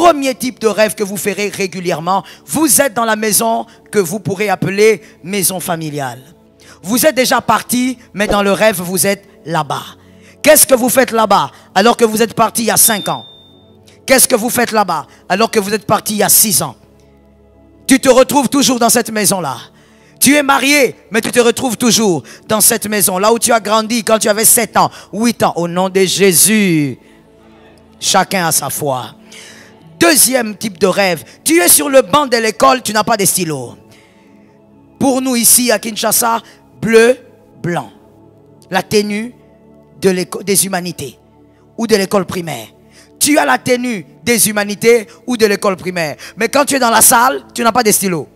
Premier type de rêve que vous ferez régulièrement, vous êtes dans la maison que vous pourrez appeler maison familiale. Vous êtes déjà parti, mais dans le rêve, vous êtes là-bas. Qu'est-ce que vous faites là-bas alors que vous êtes parti il y a 5 ans? Qu'est-ce que vous faites là-bas alors que vous êtes parti il y a 6 ans? Tu te retrouves toujours dans cette maison-là. Tu es marié, mais tu te retrouves toujours dans cette maison, là où tu as grandi quand tu avais 7 ans, 8 ans. Au nom de Jésus, chacun a sa foi. Deuxième type de rêve, tu es sur le banc de l'école, tu n'as pas de stylo. Pour nous ici à Kinshasa, bleu, blanc. La tenue des humanités ou de l'école primaire. Tu as la tenue des humanités ou de l'école primaire. Mais quand tu es dans la salle, tu n'as pas de stylo.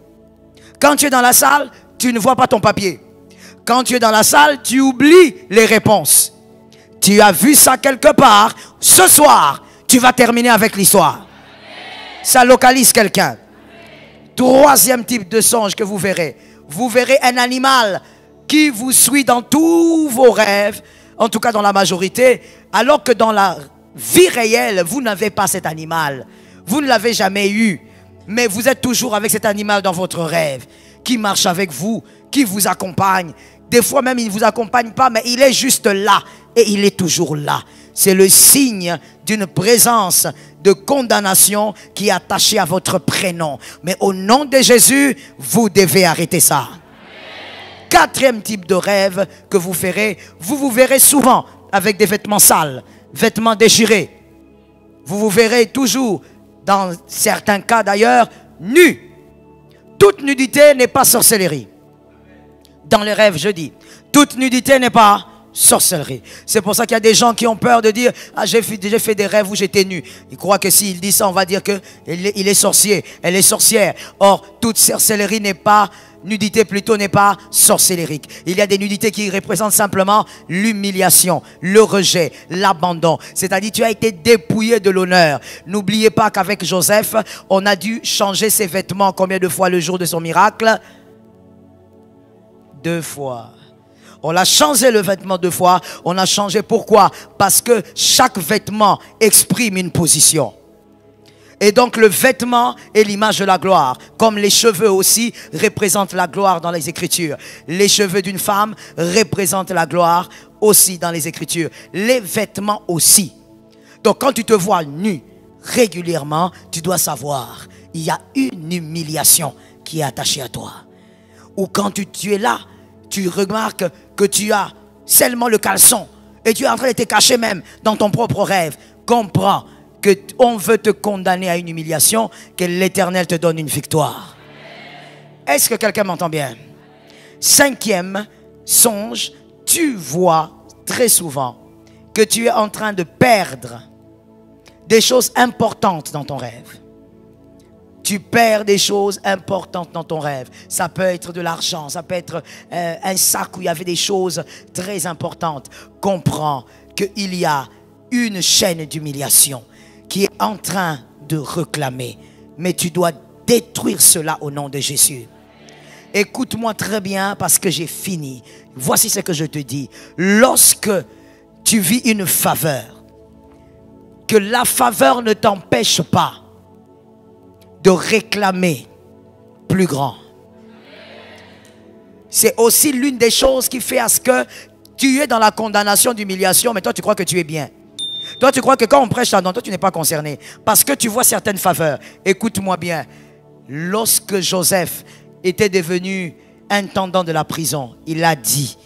Quand tu es dans la salle, tu ne vois pas ton papier. Quand tu es dans la salle, tu oublies les réponses. Tu as vu ça quelque part. Ce soir, tu vas terminer avec l'histoire. Ça localise quelqu'un. Troisième type de songe que vous verrez. Vous verrez un animal qui vous suit dans tous vos rêves, en tout cas dans la majorité, alors que dans la vie réelle, vous n'avez pas cet animal. Vous ne l'avez jamais eu. Mais vous êtes toujours avec cet animal dans votre rêve, qui marche avec vous, qui vous accompagne. Des fois même, il ne vous accompagne pas, mais il est juste là. Et il est toujours là. C'est le signe d'une présence de condamnation qui est attachée à votre prénom. Mais au nom de Jésus, vous devez arrêter ça. Quatrième type de rêve que vous ferez, vous vous verrez souvent avec des vêtements sales, vêtements déchirés. Vous vous verrez toujours, dans certains cas d'ailleurs, nus. Toute nudité n'est pas sorcellerie. Dans les rêves, je dis, toute nudité n'est pas sorcellerie. C'est pour ça qu'il y a des gens qui ont peur de dire « Ah, j'ai fait des rêves où j'étais nu ». Ils croient que s'il dit ça, on va dire qu'il est sorcier, elle est sorcière. Or, toute sorcellerie n'est pas, nudité plutôt n'est pas sorcellerique. Il y a des nudités qui représentent simplement l'humiliation, le rejet, l'abandon. C'est-à-dire tu as été dépouillé de l'honneur. N'oubliez pas qu'avec Joseph, on a dû changer ses vêtements combien de fois le jour de son miracle? 2 fois. On a changé le vêtement 2 fois. On a changé pourquoi? Parce que chaque vêtement exprime une position. Et donc le vêtement est l'image de la gloire. Comme les cheveux aussi représentent la gloire dans les Écritures. Les cheveux d'une femme représentent la gloire aussi dans les Écritures. Les vêtements aussi. Donc quand tu te vois nu régulièrement, tu dois savoir, il y a une humiliation qui est attachée à toi. Ou quand tu es là, tu remarques que tu as seulement le caleçon et tu es en train de te cacher même dans ton propre rêve. Comprends qu'on veut te condamner à une humiliation, que l'Éternel te donne une victoire. Est-ce que quelqu'un m'entend bien? 5e songe, tu vois très souvent que tu es en train de perdre des choses importantes dans ton rêve. Tu perds des choses importantes dans ton rêve. Ça peut être de l'argent, ça peut être un sac où il y avait des choses très importantes. Comprends qu'il y a une chaîne d'humiliation qui est en train de réclamer. Mais tu dois détruire cela au nom de Jésus. Écoute-moi très bien parce que j'ai fini. Voici ce que je te dis. Lorsque tu vis une faveur, que la faveur ne t'empêche pas de réclamer plus grand. C'est aussi l'une des choses qui fait à ce que tu es dans la condamnation d'humiliation, mais toi tu crois que tu es bien. Toi tu crois que quand on prêche là-dedans, toi tu n'es pas concerné. Parce que tu vois certaines faveurs. Écoute-moi bien. Lorsque Joseph était devenu intendant de la prison, il a dit,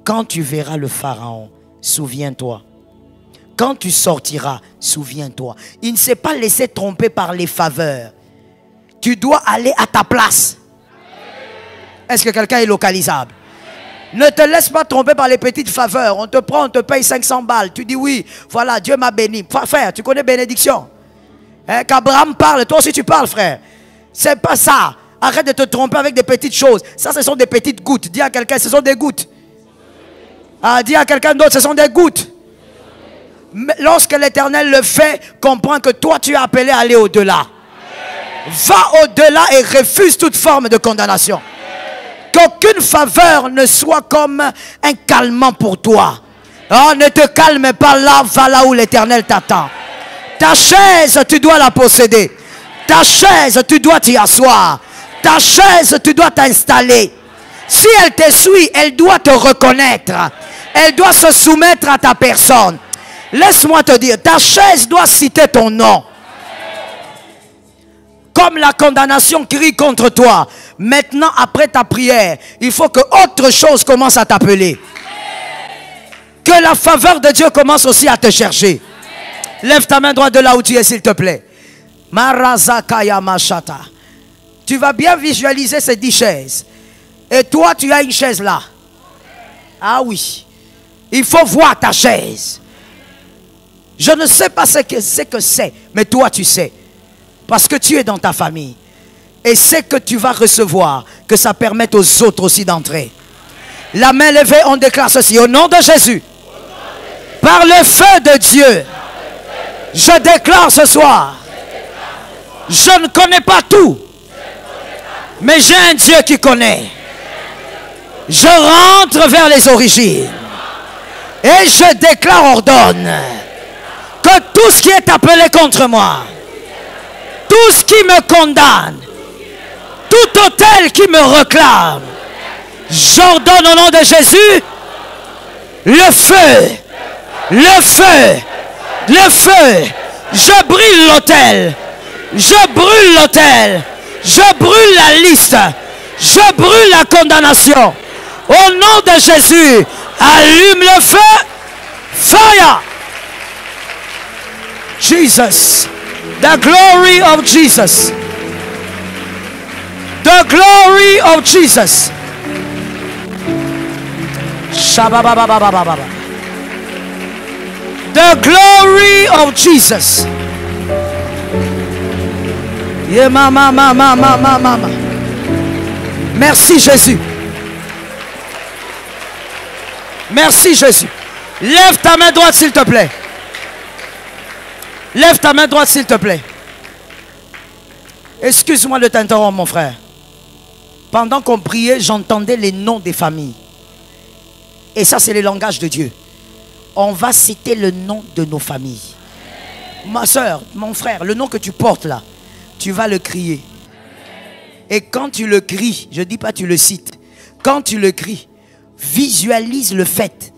quand tu verras le Pharaon, souviens-toi. Quand tu sortiras, souviens-toi. Il ne s'est pas laissé tromper par les faveurs. Tu dois aller à ta place. Est-ce que quelqu'un est localisable? Ne te laisse pas tromper par les petites faveurs. On te prend, on te paye 500 balles. Tu dis oui, voilà, Dieu m'a béni. Frère, tu connais bénédiction? Hein, qu'Abraham parle, toi aussi tu parles, frère. C'est pas ça. Arrête de te tromper avec des petites choses. Ça, ce sont des petites gouttes. Dis à quelqu'un, ce sont des gouttes. Ah, dis à quelqu'un d'autre, ce sont des gouttes. Mais lorsque l'Éternel le fait, comprends que toi, tu es appelé à aller au-delà. Va au-delà et refuse toute forme de condamnation. Qu'aucune faveur ne soit comme un calmant pour toi. Oh, ne te calme pas là, va là où l'Éternel t'attend. Ta chaise, tu dois la posséder. Ta chaise, tu dois t'y asseoir. Ta chaise, tu dois t'installer. Si elle te suit, elle doit te reconnaître. Elle doit se soumettre à ta personne. Laisse-moi te dire, ta chaise doit citer ton nom. Comme la condamnation crie contre toi, maintenant après ta prière, il faut que autre chose commence à t'appeler. Que la faveur de Dieu commence aussi à te chercher. Lève ta main droite de là où tu es, s'il te plaît. Marazakaya Mashata. Tu vas bien visualiser ces 10 chaises. Et toi, tu as une chaise là. Ah oui. Il faut voir ta chaise. Je ne sais pas ce que c'est, mais toi, tu sais. Parce que tu es dans ta famille. Et c'est que tu vas recevoir, que ça permette aux autres aussi d'entrer. La main levée, on déclare ceci. Au nom de Jésus. Par le feu de Dieu. Je déclare ce soir. Je ne connais pas tout. Mais j'ai un Dieu qui connaît. Je rentre vers les origines. Et je déclare, ordonne, que tout ce qui est appelé contre moi, tout ce qui me condamne, tout autel qui me réclame, j'ordonne au nom de Jésus, le feu, le feu, le feu. Je brûle l'autel, je brûle l'autel, je brûle la liste, je brûle la condamnation. Au nom de Jésus, allume le feu. Fire. Jesus. The glory of Jesus. The glory of Jesus. Shababababababa. The glory of Jesus. Yeah, mama, mama, mama, mama. Merci Jésus. Merci Jésus. Lève ta main droite s'il te plaît. Lève ta main droite s'il te plaît. Excuse-moi de t'interrompre mon frère. Pendant qu'on priait, j'entendais les noms des familles. Et ça c'est le langage de Dieu. On va citer le nom de nos familles. Ma soeur, mon frère, le nom que tu portes là, tu vas le crier. Et quand tu le cries, je ne dis pas tu le cites. Quand tu le cries, visualise le fait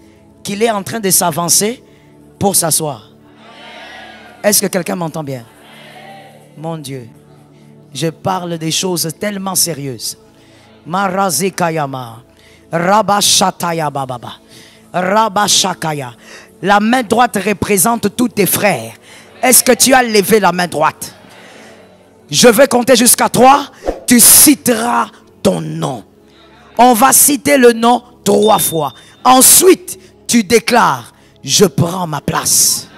qu'il est en train de s'avancer pour s'asseoir. Est-ce que quelqu'un m'entend bien? Mon Dieu, je parle des choses tellement sérieuses. Marazikayama, Rabashataya Bababa, Rabashakaya. La main droite représente tous tes frères. Est-ce que tu as levé la main droite? Je vais compter jusqu'à 3. Tu citeras ton nom. On va citer le nom 3 fois. Ensuite, tu déclares, je prends ma place.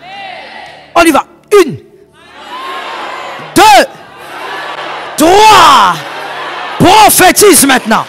On y va. 1, 2, 3. Prophétise maintenant.